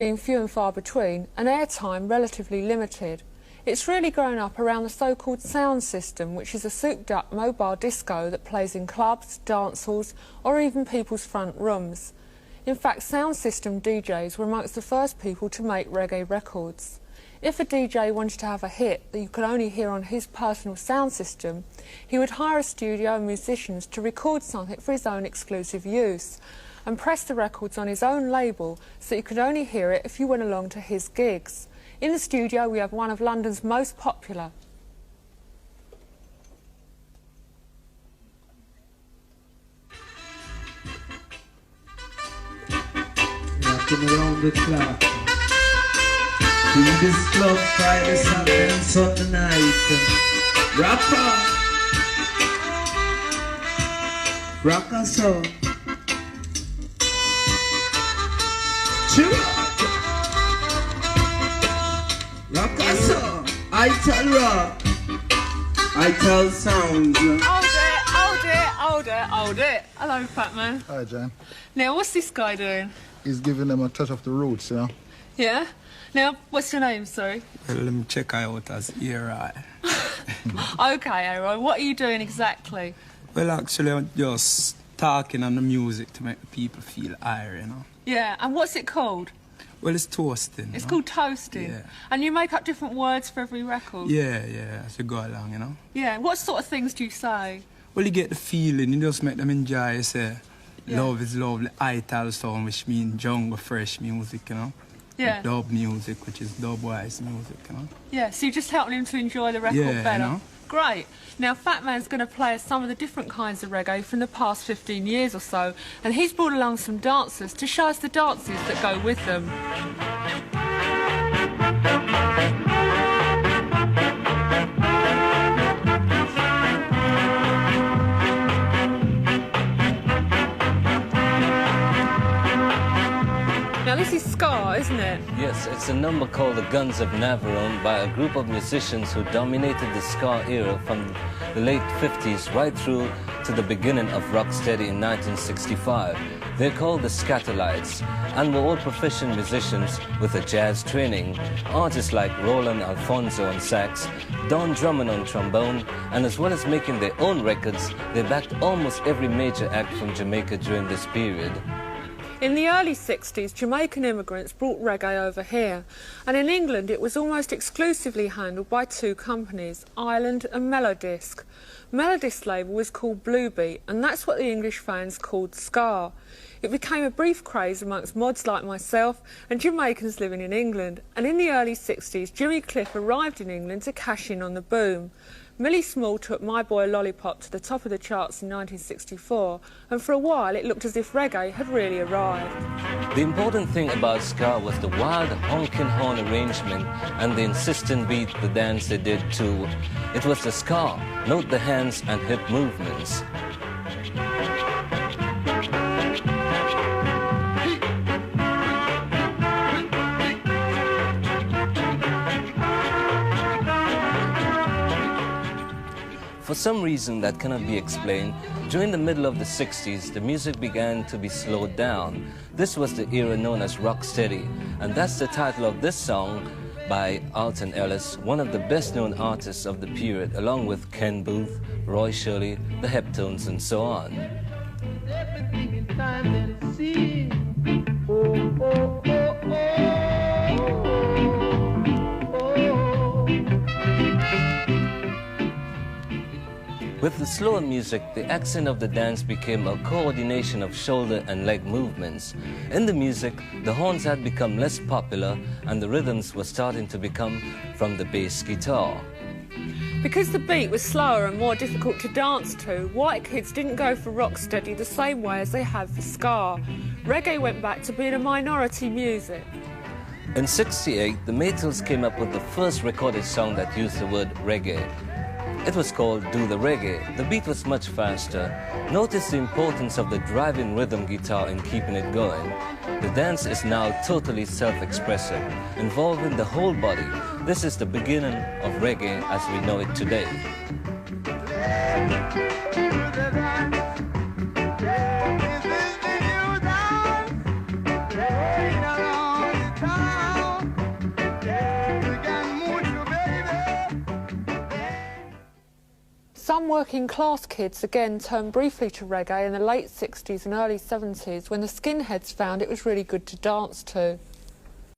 being few and far between and airtime relatively limited. It's really grown up around the so-called sound system, which is a souped-up mobile disco that plays in clubs, dance halls or even people's front rooms. In fact, sound system DJs were amongst the first people to make reggae records. If a DJ wanted to have a hit that you could only hear on his personal sound system, he would hire a studio and musicians to record something for his own exclusive use and press the records on his own label so you could only hear it if you went along to his gigs. In the studio we have one of London's most popular. Rocking around the clock. In this club Friday, Saturday and Sunday night. Rock on. Rock us on. Cheer up. Rock us on. I tell rock. I tell sounds. Hold it. Hello, Fatman. Hi, Jan. Now, what's this guy doing? He's giving them a touch of the roots, you know. Yeah? Now, what's your name, sorry? Well, let me check out as Eri. Okay, Aaron, what are you doing exactly? Well, actually, I'm just talking on the music to make the people feel higher, you know. Yeah, and what's it called? Well, it's toasting. It's called toasting? Yeah. And you make up different words for every record? Yeah, as you go along, you know. Yeah, what sort of things do you say? Well, you get the feeling, you just make them enjoy, you say, love is lovely, ital sound, which means jungle fresh music, you know. Yeah. Dub music, which is dub-wise music, you know. Yeah, so you're just helping him to enjoy the record better? You know? Great. Now, Fatman's going to play us some of the different kinds of reggae from the past 15 years or so, and he's brought along some dancers to show us the dances that go with them. Now, this is ska, isn't it? Yes, it's a number called The Guns of Navarone by a group of musicians who dominated the ska era from the late 50s right through to the beginning of rocksteady in 1965. They're called the Scatterlights and were all proficient musicians with a jazz training. Artists like Roland Alfonso on sax, Don Drummond on trombone, and as well as making their own records, they backed almost every major act from Jamaica during this period. In the early 60s, Jamaican immigrants brought reggae over here, and in England it was almost exclusively handled by two companies, Ireland and Melodisc. Melodisc's label was called Bluebeat, and that's what the English fans called ska. It became a brief craze amongst mods like myself and Jamaicans living in England, and in the early 60s, Jimmy Cliff arrived in England to cash in on the boom. Millie Small took My Boy Lollipop to the top of the charts in 1964, and for a while it looked as if reggae had really arrived. The important thing about ska was the wild honking horn arrangement and the insistent beat, the dance they did too. It was the ska, note the hands and hip movements. For some reason that cannot be explained, during the middle of the 60s, the music began to be slowed down. This was the era known as rocksteady, and that's the title of this song by Alton Ellis, one of the best-known artists of the period, along with Ken Booth, Roy Shirley, the Heptones, and so on. With the slower music, the accent of the dance became a coordination of shoulder and leg movements. In the music, the horns had become less popular and the rhythms were starting to become from the bass guitar. Because the beat was slower and more difficult to dance to, white kids didn't go for rocksteady the same way as they have for ska. Reggae went back to being a minority music. In '68, the Maytals came up with the first recorded song that used the word reggae. It was called Do the Reggae. The beat was much faster. Notice the importance of the driving rhythm guitar in keeping it going. The dance is now totally self-expressive, involving the whole body. This is the beginning of reggae as we know it today. Some working class kids again turned briefly to reggae in the late 60s and early 70s when the skinheads found it was really good to dance to.